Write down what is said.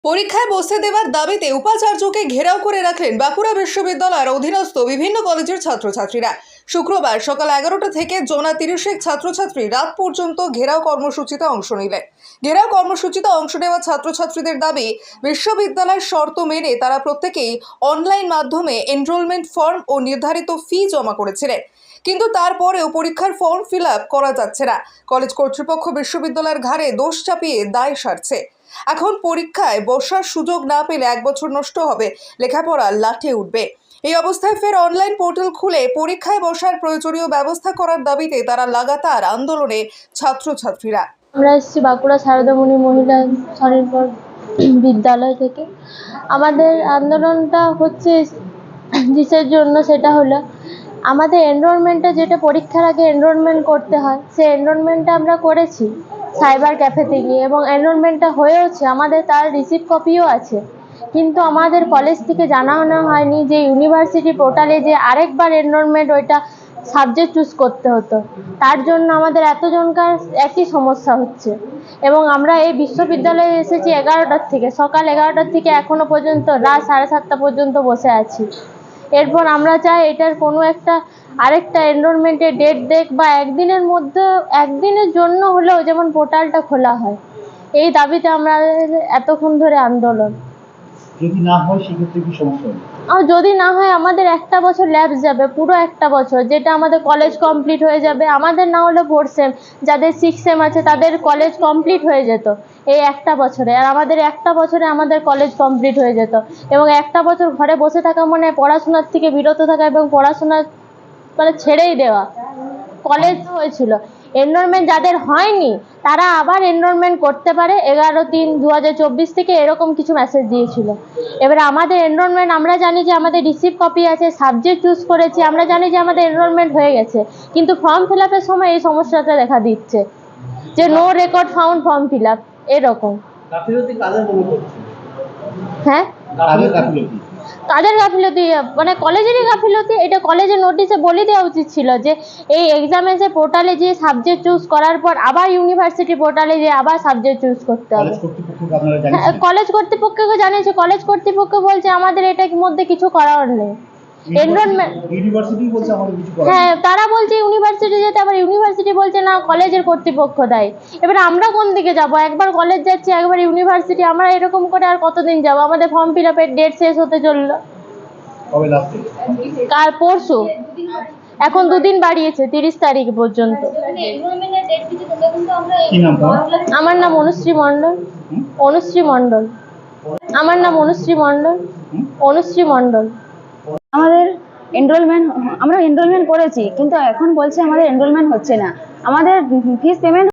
পরীক্ষায় বসতে দেওয়ার দাবিতে উপাচার্যকে ঘেরাও করে রাখলেন বাঁকুড়া বিশ্ববিদ্যালয়ের অধীনস্থ বিভিন্ন কলেজের ছাত্রছাত্রীরা। শুক্রবার সকাল 11টা থেকে জনা 30 ছাত্রছাত্রী রাত পর্যন্ত ঘেরাও কর্মসূচিতে অংশ নিলেন। ঘেরাও কর্মসূচিতে অংশ নেওয়া ছাত্রছাত্রীদের দাবি, বিশ্ববিদ্যালয়ের শর্ত মেনে তারা প্রত্যেকেই অনলাইন মাধ্যমে এনরোলমেন্ট ফর্ম ও নির্ধারিত ফি জমা করেছিলেন, কিন্তু তারপরেও পরীক্ষার ফর্ম ফিল আপ করা যাচ্ছে না। কলেজ কর্তৃপক্ষ বিশ্ববিদ্যালয়ের ঘাড়ে দোষ চাপিয়ে দায় সারছে। এখন পরীক্ষায় বসার সুযোগ না পেলে 1 বছর নষ্ট হবে, লেখাপড়া লাঠে উঠবে। এই অবস্থায় ফের অনলাইন পোর্টাল খুলে পরীক্ষায় বসার প্রয়োজনীয় ব্যবস্থা করার দাবিতে তারা লাগাতার আন্দোলনে ছাত্রছাত্রীরা। আমরা এসেছি বাঁকুড়া সারদামণি মহিলা স্বনির্ভর বিদ্যালয় থেকে। আমাদের আন্দোলনটা হচ্ছে কিসের জন্য, সেটা হলো আমাদের এনরোলমেন্টটা, যেটা পরীক্ষার আগে এনরোলমেন্ট করতে হয়, সেই এনরোলমেন্টটা আমরা করেছি সাইবার ক্যাফেতে গিয়ে, এবং এনরোলমেন্টটা হয়েওছে, আমাদের তার রিসিপ্ট কপিও আছে। কিন্তু আমাদের কলেজ থেকে জানানো হয়নি যে ইউনিভার্সিটি পোর্টালে যে আরেকবার এনরোলমেন্ট, ওইটা সাবজেক্ট চুজ করতে হতো। তার জন্য আমাদের এতজনকার একই সমস্যা হচ্ছে। এবং আমরা এই বিশ্ববিদ্যালয়ে এসেছি 11টার থেকে, সকাল 11টার থেকে এখনো পর্যন্ত রাত 7:30 পর্যন্ত বসে আছি। এরপর আমরা চাই এটার কোনো একটা আরেকটা এনরোলমেন্টের ডেট দেখ, বা একদিনের মধ্যে, একদিনের জন্য হলেও যেমন পোর্টালটা খোলা হয়। এই দাবিতে আমরা এতক্ষণ ধরে আন্দোলন। যদি না হয় সেক্ষেত্রে কি সমস্যা হবে? আর যদি না হয় আমাদের একটা বছর ল্যাপস যাবে, পুরো একটা বছর, যেটা আমাদের কলেজ কমপ্লিট হয়ে যাবে। আমাদের না হলে 4 সেম, যাদের 6 সেম আছে তাদের কলেজ কমপ্লিট হয়ে যেত এই একটা বছরে। আর আমাদের একটা বছরে আমাদের কলেজ কমপ্লিট হয়ে যেত। এবং একটা বছর ঘরে বসে থাকা মানে পড়াশোনার থেকে বিরত থাকা, এবং পড়াশোনা মানে ছেড়েই দেওয়া। কলেজ হয়েছিল, এনরোলমেন্ট যাদের হয়নি তারা আবার এনরোলমেন্ট করতে পারে 11/3/2024 থেকে, এরকম কিছু মেসেজ দিয়েছিল। এবারে আমাদের এনরোলমেন্ট, আমরা জানি যে আমাদের রিসিপ্ট কপি আছে, সাবজেক্ট চুজ করেছি, আমরা জানি যে আমাদের এনরোলমেন্ট হয়ে গেছে, কিন্তু ফর্ম ফিল আপের সময় এই সমস্যাটা দেখা দিচ্ছে যে no record found form fill up, এরকম। গাফিলতি কাদের মনে করছে? হ্যাঁ, কাদের গাফিলতি? মানে কলেজেরই গাফিলতি। এটা কলেজের নোটিশে বলে দেওয়া উচিত ছিল যে এই এক্সামিনেশন পোর্টালে যে সাবজেক্ট চুজ করার পর আবার ইউনিভার্সিটি পোর্টালে যে আবার সাবজেক্ট চুজ করতে হবে। কলেজ কর্তৃপক্ষকে জানিয়েছে, কলেজ কর্তৃপক্ষ বলছে আমাদের এটার মধ্যে কিছু করার নেই। এনরোলমেন্ট ইউনিভার্সিটি বলছে আমাদের কিছু করার নেই। হ্যাঁ, তারা বলছে ইউনিভার্সিটি যেতে, আবার ইউনিভার্সিটি বলছে না, কলেজের কর্তৃপক্ষ দায়ী। এবারে আমরা কোন দিকে যাব? একবার কলেজ যাচ্ছি, একবার ইউনিভার্সিটি। আমরা এরকম করে আর কতদিন যাব? আমাদের ফর্ম ফিল আপের ডেট শেষ হতে চললো কবে লাস্ট? কাল পরশু, এখন 2 দিন বাড়িয়েছে, 30 তারিখ পর্যন্ত। কি নাম তোমার? আমার নাম অনুশ্রী মণ্ডল। অনুশ্রী মণ্ডল। আমার নাম অনুশ্রী মণ্ডল। অনুশ্রী মণ্ডল। আমাদের আমরা এনরোলমেন্ট করেছি, কিন্তু এখন বলছে আমাদের এনরোলমেন্ট হচ্ছে না। আমাদের ফিস পেমেন্ট